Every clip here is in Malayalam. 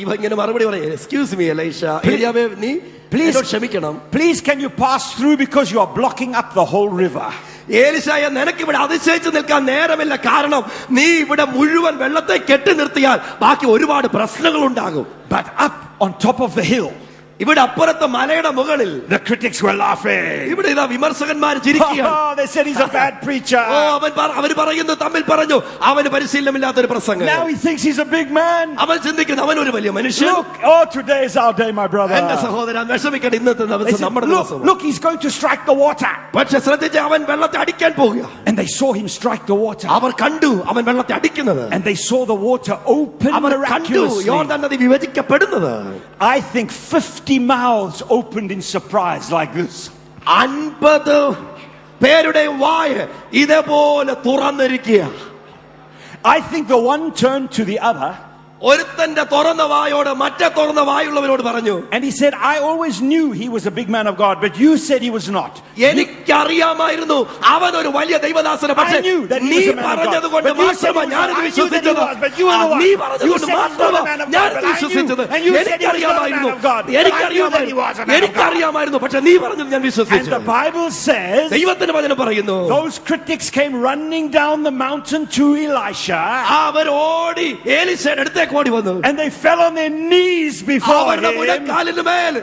ഇവ ഇങ്ങനെ മറുപടി പറയും, എക്സ്ക്യൂസ് മീ എലൈഷ, ഏലിയാവേ നീ ക്ഷമിക്കണം. Please can you pass through because you are blocking up the whole river. ഏലിശായ, നിനക്ക് ഇവിടെ അതിശയിച്ചു നിൽക്കാൻ നേരമില്ല, കാരണം നീ ഇവിടെ മുഴുവൻ വെള്ളത്തെ കെട്ടി നിർത്തിയാൽ ബാക്കി ഒരുപാട് പ്രശ്നങ്ങൾ ഉണ്ടാകും. But up on top of the hill, ഇവിടെ അപ്പുറത്തെ മലയുടെ മുകളിൽ the critics were laughing. ഇവിടെ ഇതാ വിമർശകന്മാർ ചിരിക്കുകയാണ്. They said he's a bad preacher. അവർ പറയുന്നു, തമ്മിൽ പറഞ്ഞു, അവന് പരിശീലനമില്ലാത്തൊരു പ്രസംഗം. Now he thinks he's a big man. അവൻ ചിന്തിക്കുന്നു അവൻ ഒരു വലിയ മനുഷ്യൻ. Look, today is our day, my brother. എന്റെ സഹോദരൻ, വിഷമിക്കട്ടെ, ഇന്നത്തെ ദിവസം നമ്മുടെ ദിവസം. Look, he's going to strike the water. പക്ഷെ ശ്രദ്ധിച്ച്, അവൻ വെള്ളത്തെ അടിക്കാൻ പോകുക. And they saw him strike the water. അവർ കണ്ടു അവൻ വെള്ളത്തെ അടിക്കുന്നത്. And they saw the water open miraculously. യോർദാൻ നദി വിഭജിക്കപ്പെടുന്നത്. I think 50 mouths opened in surprise like this. 50 പേരുടെ വായ ഇതേപോലെ തുറന്നിരിക്കുക. I think the one turned to the other. ഒരുത്തന്റെ തുറന്ന വായോട് മറ്റേ തുറന്ന വായുള്ളവരോട് പറഞ്ഞു. And he said, I always knew he was a big man of God, but you said he was not. എനിക്കറിയാമായിരുന്നു അവൻ ഒരു വലിയ ദൈവദാസനാണ്, പക്ഷേ നീ പറഞ്ഞതുകൊണ്ട് മാത്രമാണ് ഞാനിത് വിശ്വസിച്ചത്. നീ പറഞ്ഞതുകൊണ്ട് മാത്രമാണ് ഞാനിത് വിശ്വസിച്ചത്. എനിക്കറിയാമായിരുന്നു, പക്ഷെ നീ പറഞ്ഞത് ഞാൻ വിശ്വസിച്ചു. And the Bible says, ദൈവത്തിന്റെ വചനം പറയുന്നു, those critics came running down the mountain to Elisha. അവർ ഓടി ഏലിശയുടെ അടുത്തേക്ക് ഓടി വന്നു. And they fell on their knees before him. കാലിന് മേൽ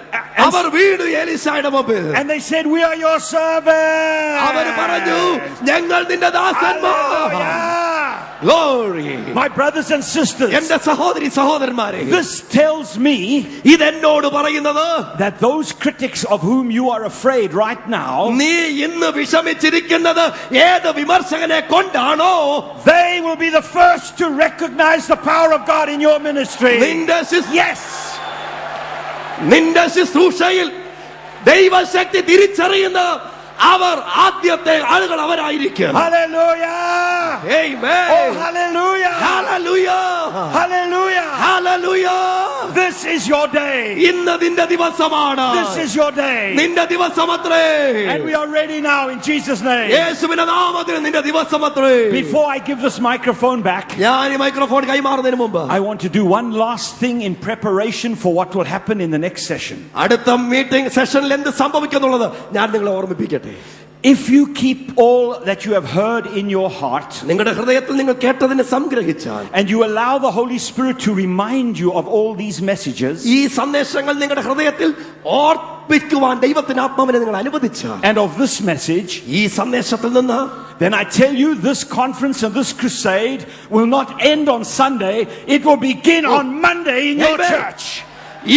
അവർ വീണു ഏലിശയുടെ മുമ്പിൽ. And they said, we are your servants. അവർ പറഞ്ഞു, ഞങ്ങൾ നിന്റെ ദാസന്മാർ. Glory. My brothers and sisters, എന്റെ സഹോദരി സഹോദരന്മാരെ, this tells me ഇതെന്നോട് പറയുന്നത് that those critics of whom you are afraid right now, നീ ഇന്ന് വിഷമിച്ചിരിക്കുന്നത് ഏത് വിമർശകനെ കൊണ്ടാണോ, they will be the first to recognize the power of God in your ministry. നിന്റെ ശുശ്രൂഷയിൽ ദൈവശക്തി തിരിച്ചറിയുന്ന അവർ ആദ്യത്തെ ആളുകൾ അവരായിരിക്കും. Hallelujah. Amen. Oh, hallelujah. Hallelujah. Hallelujah. Hallelujah. This is your day. ഇന്ന് നിന്റെ ദിവസമാണ്. This is your day. നിന്റെ ദിവസമത്രേ. And we are ready now in Jesus name. യേശുവിന്റെ നാമത്തിൽ നിന്റെ ദിവസമത്രേ. Before I give this microphone back, ഞാൻ ഈ മൈക്രോഫോൺ കൈമാറുന്നതിന് മുമ്പ് I want to do one last thing in preparation for what will happen in the next session. അടുത്ത മീറ്റിംഗ് സെഷനിൽ എന്ത് സംഭവിക്കുന്നുള്ളത് ഞാൻ നിങ്ങളെ ഓർമ്മിപ്പിക്കട്ടെ. If you keep all that you have heard in your heart, നിങ്ങളുടെ ഹൃദയത്തിൽ നിങ്ങൾ കേട്ടതിനെ സംഗ്രഹിച്ചാൽ, and you allow the Holy Spirit to remind you of all these messages, ഈ സന്ദേശങ്ങൾ നിങ്ങളുടെ ഹൃദയത്തിൽ ഓർപ്പിക്കുവാൻ ദൈവത്തിന്റെ ആത്മാവിനെ നിങ്ങൾ അനുവദിച്ചാൽ, and of this message, ഈ സന്ദേശത്തിൽ നിന്ന്, then I tell you, this conference and this crusade will not end on Sunday. It will begin on Monday in your church.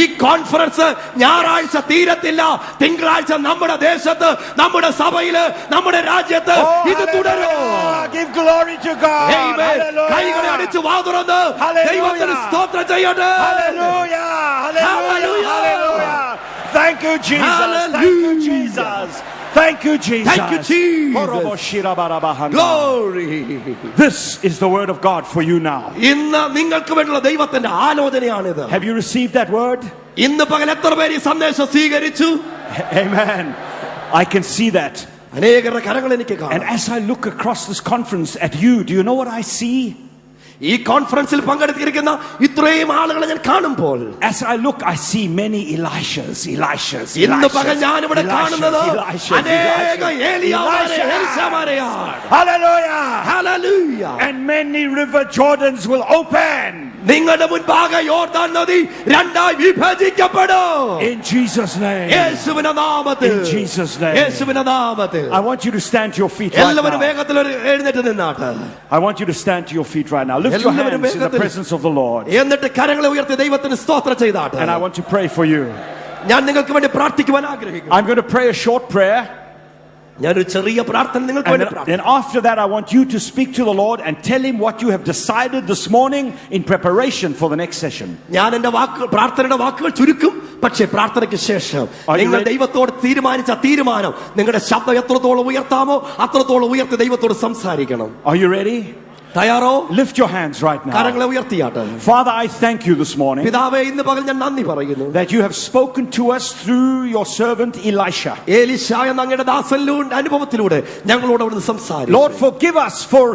ഈ കോൺഫറൻസ് ഞായറാഴ്ച തീരത്തില്ല. തിങ്കളാഴ്ച നമ്മുടെ ദേശത്ത്, നമ്മുടെ സഭയില്, നമ്മുടെ രാജ്യത്ത് ഇത് തുടരും. Give glory to God. കൈകളെ അടിച്ച് വാ തുറന്ന് ദൈവത്തിന് സ്തോത്രം ചെയ്യട്ടെ. Hallelujah. Hallelujah. Hallelujah. Thank you, Jesus. Thank you, Jesus. Thank you, Jesus. Thank you, Jesus. Glory. This is the word of God for you now. ഇന്ന് നിങ്ങൾക്ക് വേണ്ടിയുള്ള ദൈവത്തിന്റെ ആലോചനയാണിത്. Have you received that word? ഇന്ന് പകൽ എത്ര പേര് ഈ സന്ദേശം സ്വീകരിച്ചു? Amen. I can see that. അനേകരുടെ കരങ്ങൾ എനിക്ക് കാണാം. And as I look across this conference at you, do you know what I see? ഈ കോൺഫറൻസിൽ പങ്കെടുത്തിരിക്കുന്ന ഇത്രയും ആളുകളെ ഞാൻ കാണുമ്പോൾ, as I look, I see many Elishas. ഇന്ന് പകൽ ഞാൻ ഇവിടെ കാണുന്നത് അനേക എലിയാമാരെയാണ്. Hallelujah. Hallelujah. And many river Jordans will open. നിങ്ങളുടെ മുൻപാകെ യോർദാൻ നദി രണ്ടായി വിഭജിക്കപ്പെടും. In Jesus name. യേശുവിന്റെ നാമത്തിൽ. In Jesus name. യേശുവിന്റെ നാമത്തിൽ. I want you to stand to your feet right now. എല്ലാവരും വേഗത്തിൽ എഴുന്നേറ്റ് നിന്നാട്ടെ. I want you to stand to your feet right now. Lift your hands in the presence of the Lord. എന്നിട്ട് കരങ്ങളെ ഉയർത്തി ദൈവത്തിന് സ്തോത്രം ചെയ്താട്ടെ. And I want to pray for you. ഞാൻ നിങ്ങൾക്ക് വേണ്ടി പ്രാർത്ഥിക്കുവാൻ ആഗ്രഹിക്കുന്നു. I'm going to pray a short prayer. ഞാനൊരു ചെറിയ പ്രാർത്ഥന നിങ്ങൾക്ക് വേണ്ടി പ്രാർത്ഥിക്കാം. And after that I want you to speak to the Lord and tell him what you have decided this morning in preparation for the next session. ഞാൻ എൻ്റെ പ്രാർത്ഥനയുടെ വാക്കുകൾ ചുരുക്കും. പക്ഷേ പ്രാർത്ഥനയ്ക്ക് ശേഷം നിങ്ങൾ ദൈവത്തോട് തീരുമാനിച്ച തീരുമാനം നിങ്ങളുടെ ശബ്ദം എത്രത്തോളം ഉയർത്താമോ അത്രത്തോളം ഉയർത്തി ദൈവത്തോട് സംസാരിക്കണം. Are you ready? തയ്യാറോ? Lift your hands right now. കരങ്ങളെ ഉയർത്തിയാട്ടെ. Father, I thank you this morning പിതാവേ, ഇന്ന് പകൽ ഞാൻ നന്ദി പറയുന്നു that you have spoken to us through your servant Elisha. എലീശ എന്ന അങ്ങയുടെ ദാസനിലൂടെ അനുഭവത്തിലൂടെ ഞങ്ങളോട് അവിടുന്ന് സംസാരിച്ചു. Lord, forgive us for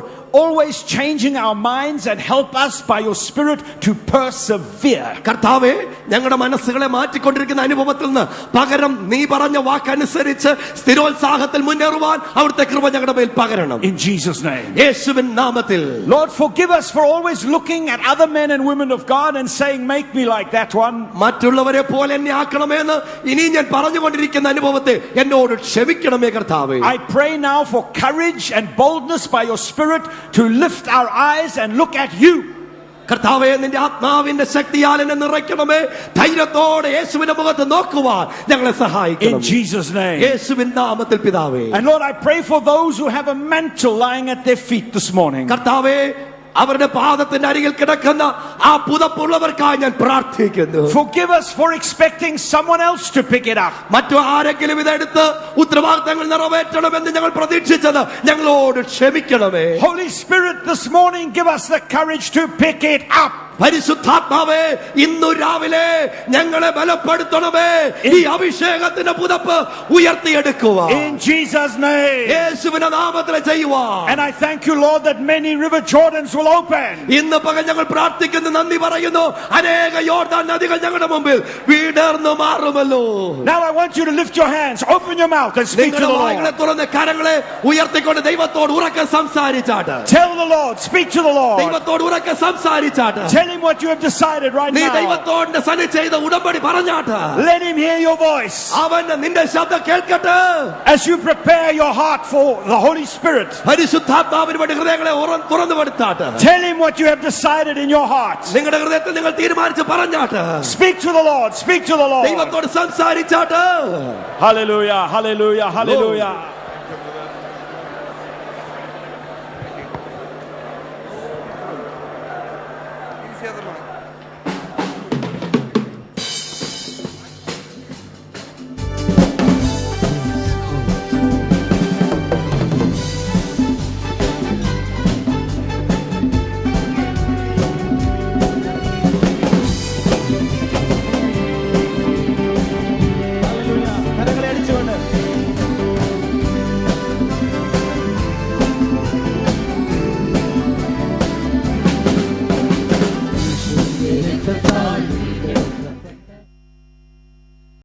always changing our minds and help us by your Spirit to persevere. കർത്താവേ, ഞങ്ങളുടെ മനസ്സുകളെ മാറ്റിക്കൊണ്ടിരിക്കുന്ന അനുഭവത്തിൽ നിന്ന് പകരം നീ പറഞ്ഞ വാക്കനുസരിച്ച് സ്ഥിരോത്സാഹത്തിൽ മുന്നേറുവാൻ അവിടുത്തെ കൃപ ഞങ്ങളുടെ മേൽ പകരണം. In Jesus' name. യേശുവിൻ നാമത്തിൽ. Lord, forgive us for always looking at other men and women of God and saying, make me like that one. മറ്റുള്ളവരെ പോലെ എന്നെ ആക്കണമെന്ന് ഇനി ഞാൻ പറഞ്ഞുകൊണ്ടിരിക്കുന്ന അനുഭവത്തെ എന്നോട് ക്ഷമിക്കണമേ കർത്താവേ. I pray now for courage and boldness by your Spirit to lift our eyes and look at you. കർത്താവേ, നിന്റെ ആത്മാവിന്റെ ശക്തിയാൽ എന്നെ നിറയ്ക്കണമേ. ധൈര്യത്തോടെ യേശുവിന്റെ മുഖത്ത് നോക്കുവാൻ ഞങ്ങളെ സഹായിക്കണം. In Jesus' name. യേശുവിൻ നാമത്തിൽ പിതാവേ. And Lord, I pray for those who have a mantle lying at their feet this morning. കർത്താവേ, അവരുടെ പാദത്തിന്റെ അരികിൽ കിടക്കുന്ന ആ പുതപ്പുള്ളവർക്കായി ഞാൻ പ്രാർത്ഥിക്കുന്നു. Forgive us for expecting someone else to pick it up. മറ്റു ആരെങ്കിലും ഇതെടുത്ത് ഉത്തരവാദിത്തങ്ങൾ നിറവേറ്റണമെന്ന് ഞങ്ങൾ പ്രതീക്ഷിച്ചത് ഞങ്ങളോട് ക്ഷമിക്കണമേ. Holy Spirit, this morning give us the courage to pick it up. പരിശുദ്ധാത്മാവേ, ഇന്നു രാവിലെ ഞങ്ങളെ ബലപ്പെടുത്തണമേ. ഈ അഭിഷേകത്തിന്റെ പുതപ്പ് ഉയർത്തിയെടുക്കുക. In Jesus' name. യേശുവിന്റെ നാമത്തിൽ ചെയ്യുക. And I thank you, Lord, that many river Jordans will open. ഇന്ന് പകൽ ഞങ്ങൾ പ്രാർത്ഥിക്കുന്നു, നന്ദി പറയുന്നു. അനേക യോർദാൻ നദികൾ ഞങ്ങളുടെ മുമ്പിൽ വീടർന്നു മാറുമല്ലോ. Now I want you to lift your hands, open your mouth and speak to the വായുകളെ Lord. തുറന്ന് കരങ്ങളെ ഉയർത്തിക്കൊണ്ട് ദൈവത്തോട് ഉറക്കെ സംസാരിച്ചാട്ട്. Tell the Lord, speak to the Lord. ദൈവത്തോട് ഉറക്കെ സംസാരിച്ചാട്ട്. Tell him what you have decided right നീ now. ദൈവത്തോട് സന്ധി ചെയ്ത ഉടമ്പടി പറഞ്ഞാട്ട്. Let him hear your voice. അവൻ നിന്റെ ശബ്ദം കേൾക്കട്ടെ. As you prepare your heart for the Holy Spirit, പരിശുദ്ധാത്മാവിന് വേണ്ടി ഹൃദയങ്ങളെ തുറന്നു കൊടുത്താട്ട്. tell him what you have decided in your heart. നിങ്ങളുടെ ഹൃദയത്തിൽ നിങ്ങൾ തീരുമാനിച്ച് പറഞ്ഞാട്ട്. Speak to the Lord, speak to the Lord. ദൈവത്തോട് സംസാരിച്ചാട്ട്. Hallelujah, hallelujah, hallelujah.